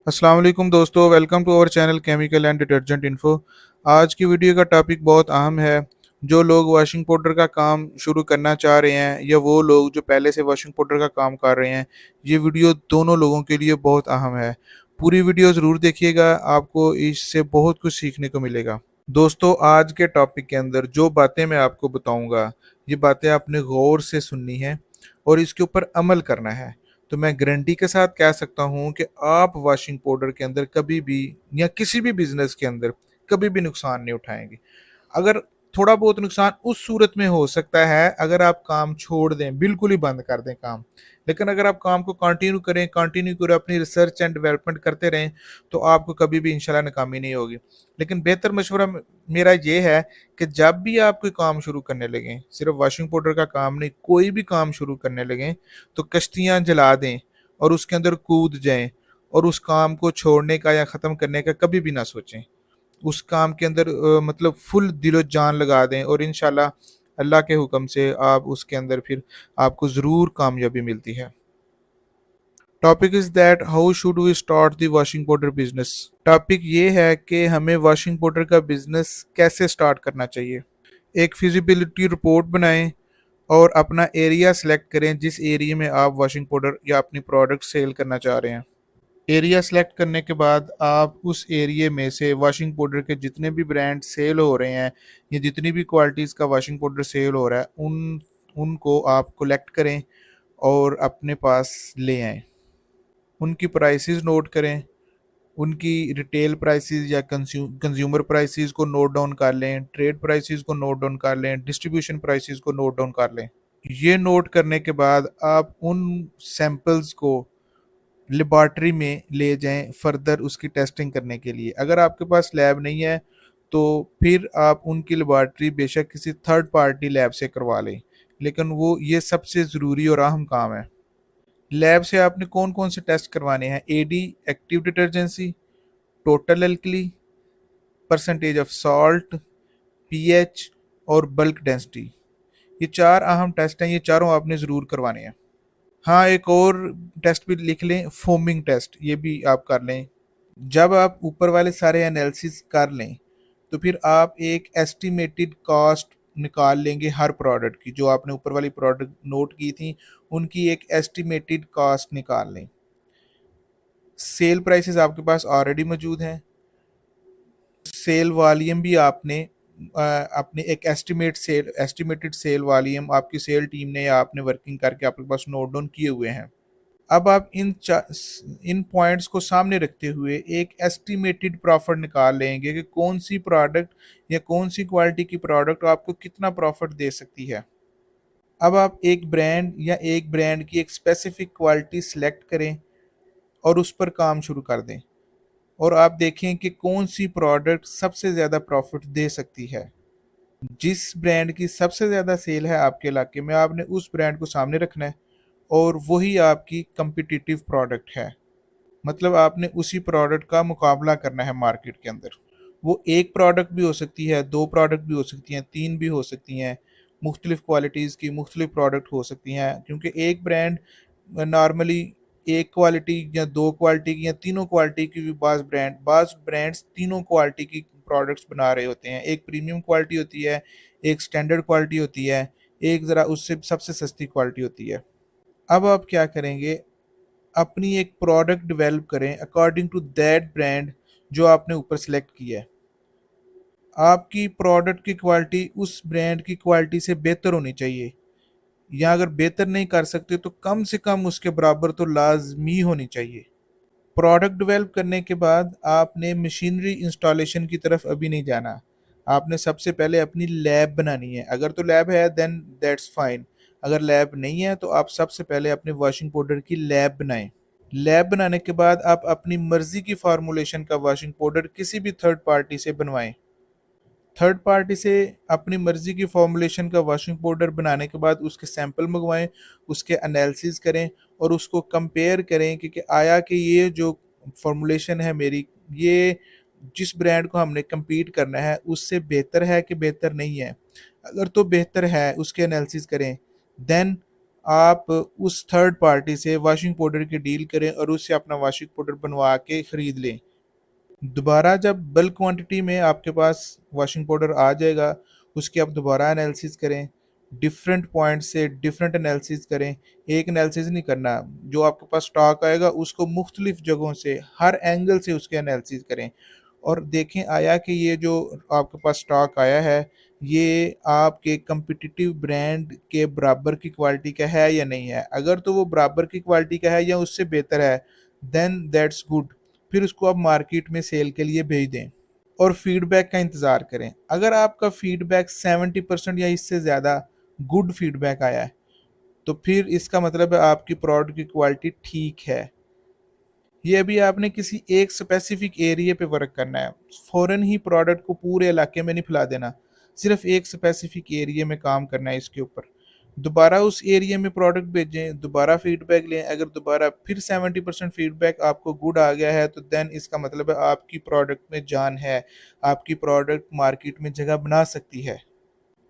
अस्सलाम वालेकुम दोस्तों, welcome to our channel chemical and detergent info. आज की वीडियो का टॉपिक बहुत अहम है। जो लोग वॉशिंग पाउडर का काम शुरू करना चाह रहे हैं या वो लोग जो पहले से वॉशिंग पाउडर का काम कर रहे हैं, ये वीडियो दोनों लोगों के लिए बहुत अहम है। पूरी वीडियो ज़रूर देखिएगा, आपको इससे बहुत कुछ सीखने को मिलेगा। दोस्तों, आज के टॉपिक के अंदर जो बातें मैं आपको बताऊंगा, ये बातें आपने गौर से सुननी है और इसके ऊपर अमल करना है। तो मैं गारंटी के साथ कह सकता हूं कि आप वॉशिंग पाउडर के अंदर कभी भी या किसी भी बिजनेस के अंदर कभी भी नुकसान नहीं उठाएंगे। अगर थोड़ा बहुत नुकसान उस सूरत में हो सकता है अगर आप काम छोड़ दें, बिल्कुल ही बंद कर दें काम। लेकिन अगर आप काम को कंटिन्यू करें, अपनी रिसर्च एंड डेवलपमेंट करते रहें, तो आपको कभी भी इंशाल्लाह नाकामी नहीं होगी। लेकिन बेहतर मशवरा मेरा ये है कि जब भी आप कोई काम शुरू करने लगें, सिर्फ वॉशिंग पाउडर का काम नहीं, कोई भी काम शुरू करने लगें, तो कश्तियाँ जला दें और उसके अंदर कूद जाएं और उस काम को छोड़ने का या ख़त्म करने का कभी भी ना सोचें। उस काम के अंदर मतलब फुल दिलो जान लगा दें और इंशाल्लाह अल्लाह के हुक्म से आप उसके अंदर फिर आपको ज़रूर कामयाबी मिलती है। Topic is that how should we start the washing powder business. Topic ये है कि हमें वॉशिंग पाउडर का बिजनेस कैसे स्टार्ट करना चाहिए। एक फिजिबिलिटी रिपोर्ट बनाएं और अपना एरिया सेलेक्ट करें जिस एरिया में आप वॉशिंग पाउडर या अपनी प्रोडक्ट सेल करना चाह रहे हैं। एरिया सेलेक्ट करने के बाद आप उस एरिया में से वॉशिंग पाउडर के जितने भी ब्रांड सेल हो रहे हैं या जितनी भी क्वालिटीज़ का वॉशिंग पाउडर सेल हो रहा है उनको आप कलेक्ट करें और अपने पास ले आएं। उनकी प्राइसेस नोट करें, उनकी रिटेल प्राइसेस या कंज्यूमर प्राइसेस को नोट डाउन कर लें, ट्रेड प्राइसेस को नोट डाउन कर लें, डिस्ट्रीब्यूशन प्राइसेस को नोट डाउन कर लें। ये नोट करने के बाद आप उन सैंपल्स को लेबॉर्ट्री में ले जाएं फर्दर उसकी टेस्टिंग करने के लिए। अगर आपके पास लैब नहीं है तो फिर आप उनकी लेबॉर्ट्री बेशक किसी थर्ड पार्टी लैब से करवा लें, लेकिन वो ये सबसे ज़रूरी और अहम काम है। लैब से आपने कौन कौन से टेस्ट करवाने हैं? AD active detergency, total alkali, percentage of salt, pH और बल्क डेंसिटी। ये चार अहम टेस्ट हैं, ये चारों आपने ज़रूर करवाने हैं। हाँ, एक और टेस्ट भी लिख लें, फोमिंग टेस्ट, ये भी आप कर लें। जब आप ऊपर वाले सारे एनालिसिस कर लें तो फिर आप एक एस्टिमेटेड कॉस्ट निकाल लेंगे हर प्रोडक्ट की। जो आपने ऊपर वाली प्रोडक्ट नोट की थी उनकी एक एस्टिमेटेड कॉस्ट निकाल लें। सेल प्राइसेस आपके पास ऑलरेडी मौजूद हैं। सेल वॉल्यूम भी आपने अपने एक एस्टिमेटेड सेल वॉल्यूम आपकी सेल टीम ने या आपने वर्किंग करके आपके पास नोट डाउन किए हुए हैं। अब आप इन पॉइंट्स को सामने रखते हुए एक एस्टिमेटेड प्रॉफिट निकाल लेंगे कि कौन सी प्रोडक्ट या कौन सी क्वालिटी की प्रोडक्ट आपको कितना प्रॉफिट दे सकती है। अब आप एक ब्रांड या एक ब्रांड की एक स्पेसिफिक क्वालिटी सिलेक्ट करें और उस पर काम शुरू कर दें और आप देखें कि कौन सी प्रोडक्ट सबसे ज़्यादा प्रॉफिट दे सकती है। जिस ब्रांड की सबसे ज़्यादा सेल है आपके इलाके में, आपने उस ब्रांड को सामने रखना है और वही आपकी कंपिटिटिव प्रोडक्ट है। मतलब आपने उसी प्रोडक्ट का मुकाबला करना है मार्केट के अंदर। वो एक प्रोडक्ट भी हो सकती है, दो प्रोडक्ट भी हो सकती हैं, तीन भी हो सकती हैं, मुख्तलिफ क्वालिटीज़ की मुख्तलिफ प्रोडक्ट हो सकती हैं, क्योंकि एक ब्रांड नॉर्मली एक क्वालिटी या दो क्वालिटी की या तीनों क्वालिटी की भी बाज़ ब्रांड्स तीनों क्वालिटी की प्रोडक्ट्स बना रहे होते हैं। एक प्रीमियम क्वालिटी होती है, एक स्टैंडर्ड क्वालिटी होती है, एक ज़रा उससे सबसे सस्ती क्वालिटी होती है। अब आप क्या करेंगे, अपनी एक प्रोडक्ट डेवलप करें अकॉर्डिंग टू दैट ब्रांड जो आपने ऊपर सेलेक्ट किया है। आपकी प्रोडक्ट की क्वालिटी उस ब्रांड की क्वालिटी से बेहतर होनी चाहिए, या अगर बेहतर नहीं कर सकते तो कम से कम उसके बराबर तो लाजमी होनी चाहिए। प्रोडक्ट डेवलप करने के बाद आपने मशीनरी इंस्टॉलेशन की तरफ अभी नहीं जाना। आपने सबसे पहले अपनी लैब बनानी है। अगर तो लैब है देन दैट्स फाइन, अगर लैब नहीं है तो आप सबसे पहले अपने वॉशिंग पाउडर की लैब बनाएं। लैब बनाने के बाद आप अपनी मर्जी की फार्मूलेशन का वॉशिंग पाउडर किसी भी थर्ड पार्टी से बनवाएं। थर्ड पार्टी से अपनी मर्जी की फॉर्मुलेशन का वॉशिंग पाउडर बनाने के बाद उसके सैंपल मंगवाएं, उसके एनालिसिस करें और उसको कंपेयर करें कि आया कि ये जो फॉर्मुलेशन है मेरी, ये जिस ब्रांड को हमने compete करना है उससे बेहतर है कि बेहतर नहीं है। अगर तो बेहतर है उसके एनालिसिस करें, देन آپ اس تھرڈ پارٹی سے واشنگ پاؤڈر کی ڈیل کریں اور اس سے اپنا واشنگ پاؤڈر بنوا کے خرید لیں۔ دوبارہ جب بلک کوانٹٹی میں آپ کے پاس واشنگ پاؤڈر آ جائے گا، اس کی آپ دوبارہ انالیسز کریں، ڈفرینٹ پوائنٹ سے ڈفرینٹ انالیسز کریں۔ ایک انالیسز نہیں کرنا، جو آپ کے پاس سٹاک آئے گا اس کو مختلف جگہوں سے ہر اینگل سے اس کے انالیسز کریں، اور دیکھیں آیا کہ یہ جو آپ کے پاس سٹاک آیا ہے یہ آپ کے کمپٹیٹیو برانڈ کے برابر کی کوالٹی کا ہے یا نہیں ہے۔ اگر تو وہ برابر کی کوالٹی کا ہے یا اس سے بہتر ہے دین دیٹس گڈ، پھر اس کو آپ مارکیٹ میں سیل کے لیے بھیج دیں اور فیڈ بیک کا انتظار کریں۔ اگر آپ کا فیڈ بیک 70% یا اس سے زیادہ گڈ فیڈ بیک آیا ہے تو پھر اس کا مطلب ہے آپ کی پروڈکٹ کی کوالٹی ٹھیک ہے۔ یہ ابھی آپ نے کسی ایک اسپیسیفک ایریے پہ ورک کرنا ہے، فوراً ہی پروڈکٹ کو پورے علاقے میں نہیں پھیلا دینا، صرف ایک اسپیسیفک ایریے میں کام کرنا ہے اس کے اوپر۔ دوبارہ اس ایریے میں پروڈکٹ بھیجیں، دوبارہ فیڈ بیک لیں، اگر دوبارہ پھر 70% فیڈ بیک آپ کو گڈ آ گیا ہے تو دین اس کا مطلب ہے آپ کی پروڈکٹ میں جان ہے، آپ کی پروڈکٹ مارکیٹ میں جگہ بنا سکتی ہے۔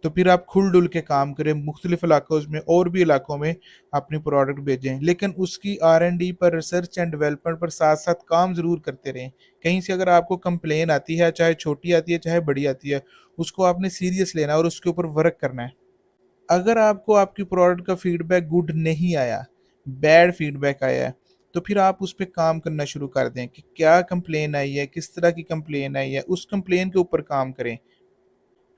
تو پھر آپ کھل ڈل کے کام کریں، مختلف علاقوں میں اور بھی علاقوں میں اپنی پروڈکٹ بھیجیں، لیکن اس کی R&D پر، ریسرچ اینڈ ڈیولپمنٹ پر ساتھ ساتھ کام ضرور کرتے رہیں۔ کہیں سے اگر آپ کو کمپلین آتی ہے، چاہے چھوٹی آتی ہے چاہے بڑی آتی ہے، اس کو آپ نے سیریس لینا اور اس کے اوپر ورک کرنا ہے۔ اگر آپ کو آپ کی پروڈکٹ کا فیڈ بیک گڈ نہیں آیا، بیڈ فیڈ بیک آیا ہے، تو پھر آپ اس پہ کام کرنا شروع کر دیں کہ کیا کمپلین آئی ہے، کس طرح کی کمپلین آئی ہے، اس کمپلین کے اوپر کام کریں،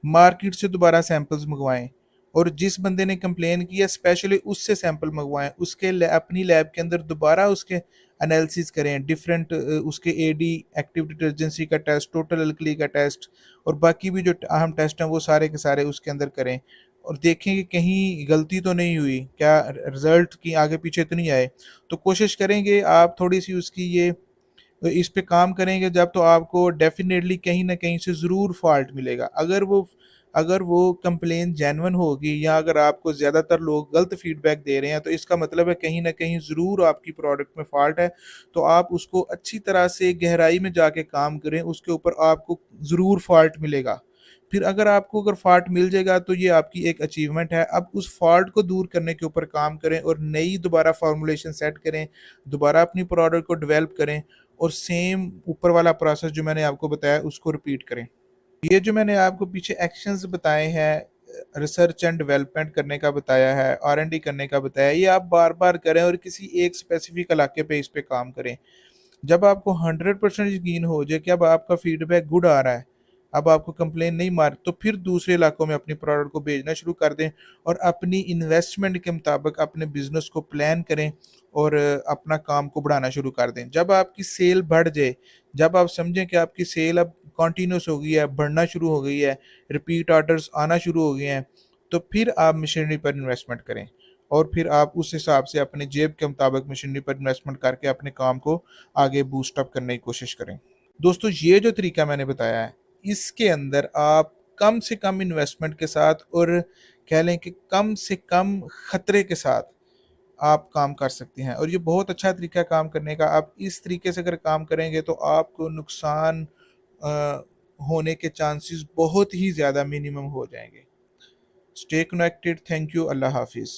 مارکیٹ سے دوبارہ سیمپلز منگوائیں، اور جس بندے نے کمپلین کیا اسپیشلی اس سے سیمپل منگوائیں، اس کے اپنی لیب کے اندر دوبارہ اس کے انالیسز کریں، ڈیفرنٹ اس کے AD ایکٹیو ڈٹرجنسی کا ٹیسٹ، ٹوٹل الکلی کا ٹیسٹ، اور باقی بھی جو اہم ٹیسٹ ہیں وہ سارے کے سارے اس کے اندر کریں، اور دیکھیں کہ کہیں غلطی تو نہیں ہوئی، کیا رزلٹ کی آگے پیچھے تو نہیں آئے۔ تو کوشش کریں گے آپ تھوڑی سی اس کی یہ اس پہ کام کریں گے جب، تو آپ کو ڈیفینیٹلی کہیں نہ کہیں سے ضرور فالٹ ملے گا۔ اگر وہ کمپلین جینون ہوگی، یا اگر آپ کو زیادہ تر لوگ غلط فیڈ بیک دے رہے ہیں، تو اس کا مطلب ہے کہیں نہ کہیں ضرور آپ کی پروڈکٹ میں فالٹ ہے۔ تو آپ اس کو اچھی طرح سے گہرائی میں جا کے کام کریں، اس کے اوپر آپ کو ضرور فالٹ ملے گا۔ پھر اگر فالٹ مل جائے گا تو یہ آپ کی ایک اچیومنٹ ہے۔ اب اس فالٹ کو دور کرنے کے اوپر کام کریں اور نئی دوبارہ فارمولیشن سیٹ کریں، دوبارہ اپنی پروڈکٹ کو ڈیولپ کریں، اور سیم اوپر والا پروسیس جو میں نے آپ کو بتایا اس کو ریپیٹ کریں۔ یہ جو میں نے آپ کو پیچھے ایکشنز بتائے ہیں، ریسرچ اینڈ ڈیولپمنٹ کرنے کا بتایا ہے، R&D کرنے کا بتایا ہے، یہ آپ بار بار کریں اور کسی ایک اسپیسیفک علاقے پہ اس پہ کام کریں۔ جب آپ کو 100% یقین ہو جائے کہ اب آپ کا فیڈ بیک گڈ آ رہا ہے، اب آپ کو کمپلین نہیں مار، تو پھر دوسرے علاقوں میں اپنی پروڈکٹ کو بھیجنا شروع کر دیں، اور اپنی انویسٹمنٹ کے مطابق اپنے بزنس کو پلان کریں اور اپنا کام کو بڑھانا شروع کر دیں۔ جب آپ کی سیل بڑھ جائے، جب آپ سمجھیں کہ آپ کی سیل اب کنٹینیوس ہو گئی ہے، بڑھنا شروع ہو گئی ہے، ریپیٹ آرڈرز آنا شروع ہو گئے ہیں، تو پھر آپ مشینری پر انویسٹمنٹ کریں، اور پھر آپ اس حساب سے اپنے جیب کے مطابق مشینری پر انویسٹمنٹ کر کے اپنے کام کو آگے بوسٹ اپ کرنے کی کوشش کریں۔ دوستو یہ جو طریقہ میں نے بتایا ہے، اس کے اندر آپ کم سے کم انویسٹمنٹ کے ساتھ، اور کہہ لیں کہ کم سے کم خطرے کے ساتھ آپ کام کر سکتے ہیں، اور یہ بہت اچھا طریقہ کام کرنے کا۔ آپ اس طریقے سے اگر کام کریں گے تو آپ کو نقصان ہونے کے چانسز بہت ہی زیادہ منیمم ہو جائیں گے۔ اسٹے کنیکٹڈ، تھینک یو، اللہ حافظ۔